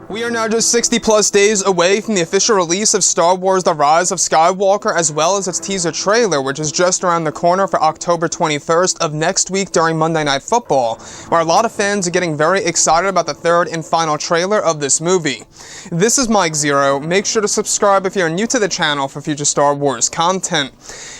We are now just 60 plus days away from the official release of Star Wars The Rise of Skywalker, as well as its teaser trailer, which is just around the corner for October 21st of next week during Monday Night Football, where a lot of fans are getting very excited about the third and final trailer of this movie. This is Mike Zero. Make sure to subscribe if you're new to the channel for future Star Wars content.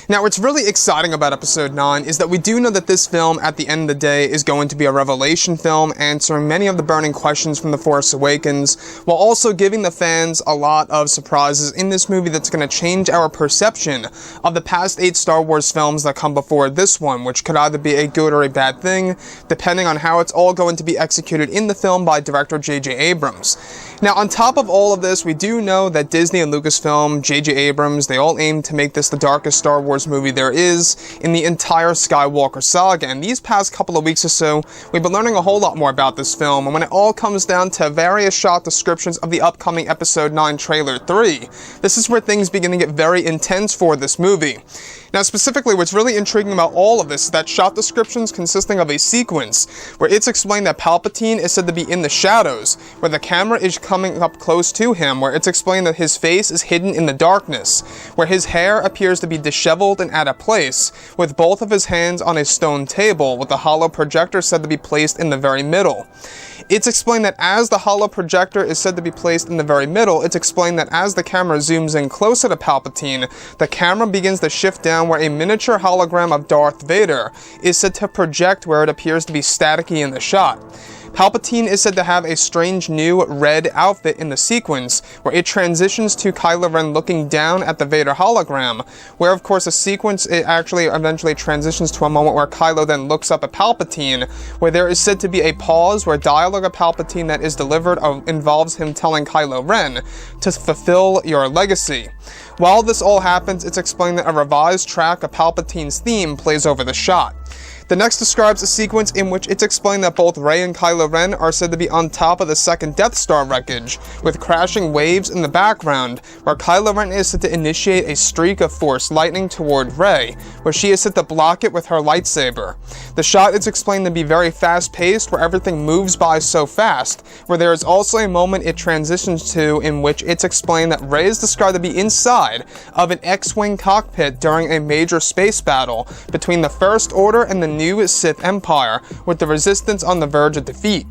Now, what's really exciting about Episode 9 is that we do know that this film, at the end of the day, is going to be a revelation film, answering many of the burning questions from The Force Awakens, while also giving the fans a lot of surprises in this movie that's going to change our perception of the past 8 Star Wars films that come before this one, which could either be a good or a bad thing, depending on how it's all going to be executed in the film by director J.J. Abrams. Now, on top of all of this, we do know that Disney and Lucasfilm, J.J. Abrams, they all aim to make this the darkest Star Wars movie there is in the entire Skywalker saga. And these past couple of weeks or so, we've been learning a whole lot more about this film, and when it all comes down to various shot descriptions of the upcoming Episode 9 Trailer 3, this is where things begin to get very intense for this movie. Now, specifically, what's really intriguing about all of this is that shot descriptions consisting of a sequence where it's explained that Palpatine is said to be in the shadows, where the camera is coming up close to him, where it's explained that his face is hidden in the darkness, where his hair appears to be disheveled and out of place, with both of his hands on a stone table, with the hollow projector said to be placed in the very middle. It's explained that as the hollow projector is said to be placed in the very middle, it's explained that as the camera zooms in closer to Palpatine, the camera begins to shift down where a miniature hologram of Darth Vader is said to project where it appears to be staticky in the shot. Palpatine is said to have a strange new red outfit in the sequence, where it transitions to Kylo Ren looking down at the Vader hologram, where of course the sequence it actually eventually transitions to a moment where Kylo then looks up at Palpatine, where there is said to be a pause where dialogue of Palpatine that is delivered involves him telling Kylo Ren to fulfill your legacy. While this all happens, it's explained that a revised track of Palpatine's theme plays over the shot. The next describes a sequence in which it's explained that both Rey and Kylo Ren are said to be on top of the second Death Star wreckage, with crashing waves in the background, where Kylo Ren is said to initiate a streak of Force lightning toward Rey, where she is said to block it with her lightsaber. The shot is explained to be very fast-paced, where everything moves by so fast, where there is also a moment it transitions to in which it's explained that Rey is described to be inside of an X-Wing cockpit during a major space battle between the First Order and the new Sith Empire, with the Resistance on the verge of defeat.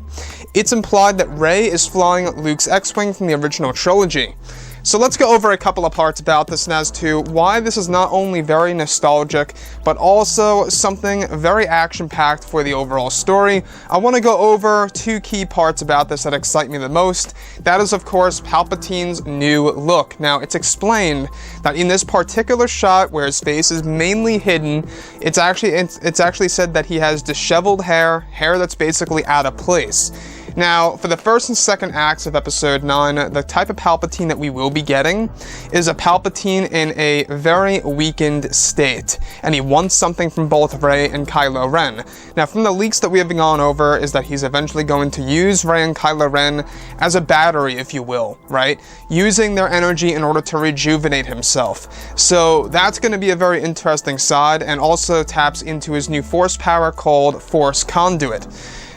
It's implied that Rey is flying Luke's X-Wing from the original trilogy. So let's go over a couple of parts about this and as to why this is not only very nostalgic, but also something very action-packed for the overall story. I want to go over 2 key parts about this that excite me the most. That is, of course, Palpatine's new look. Now, it's explained that in this particular shot, where his face is mainly hidden, it's actually said that he has disheveled hair that's basically out of place. Now, for the first and second acts of Episode 9, the type of Palpatine that we will be getting is a Palpatine in a very weakened state, and he wants something from both Rey and Kylo Ren. Now, from the leaks that we have gone over is that he's eventually going to use Rey and Kylo Ren as a battery, if you will, right? Using their energy in order to rejuvenate himself. So that's going to be a very interesting side, and also taps into his new Force power called Force Conduit.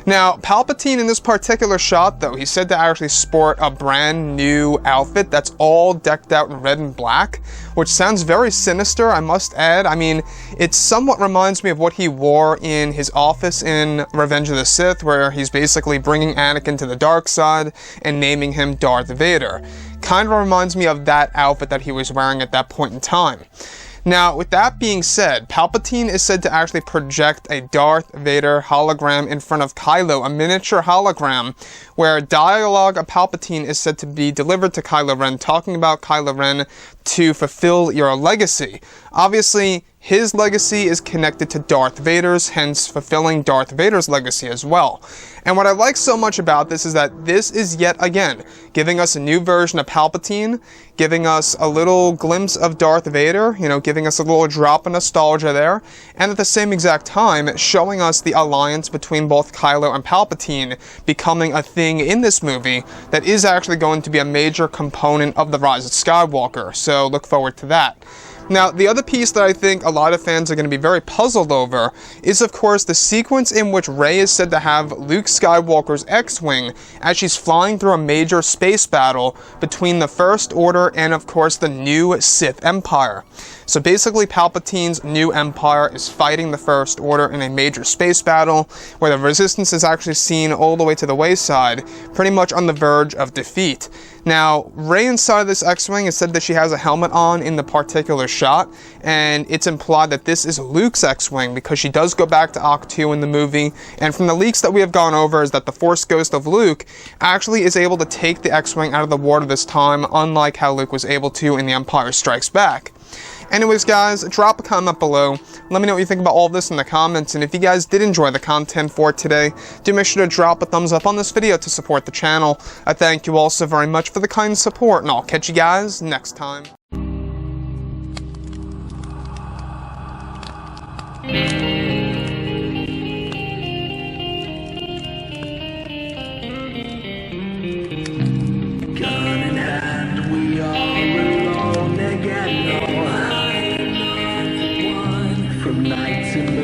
Now, Palpatine in this particular shot, though, he's said to actually sport a brand new outfit that's all decked out in red and black, which sounds very sinister, I must add. I mean, it somewhat reminds me of what he wore in his office in Revenge of the Sith, where he's basically bringing Anakin to the dark side and naming him Darth Vader. Kind of reminds me of that outfit that he was wearing at that point in time. Now, with that being said, Palpatine is said to actually project a Darth Vader hologram in front of Kylo, a miniature hologram, where dialogue of Palpatine is said to be delivered to Kylo Ren, talking about Kylo Ren to fulfill your legacy. Obviously, his legacy is connected to Darth Vader's, hence fulfilling Darth Vader's legacy as well. And what I like so much about this is that this is yet again giving us a new version of Palpatine, giving us a little glimpse of Darth Vader, giving us a little drop of nostalgia there, and at the same exact time showing us the alliance between both Kylo and Palpatine becoming a thing in this movie that is actually going to be a major component of The Rise of Skywalker, so look forward to that. Now, the other piece that I think a lot of fans are going to be very puzzled over is, of course, the sequence in which Rey is said to have Luke Skywalker's X-Wing as she's flying through a major space battle between the First Order and, of course, the new Sith Empire. So basically, Palpatine's new empire is fighting the First Order in a major space battle where the Resistance is actually seen all the way to the wayside, pretty much on the verge of defeat. Now, Rey inside this X-Wing is said that she has a helmet on in the particular shot, and it's implied that this is Luke's X-Wing because she does go back to Ahch-To in the movie, and from the leaks that we have gone over is that the Force Ghost of Luke actually is able to take the X-Wing out of the water this time, unlike how Luke was able to in The Empire Strikes Back. Anyways, guys, drop a comment below. Let me know what you think about all of this in the comments, and if you guys did enjoy the content for today, do make sure to drop a thumbs up on this video to support the channel. I thank you all so very much for the kind support, and I'll catch you guys next time. Gun in hand, we are alone again. From night to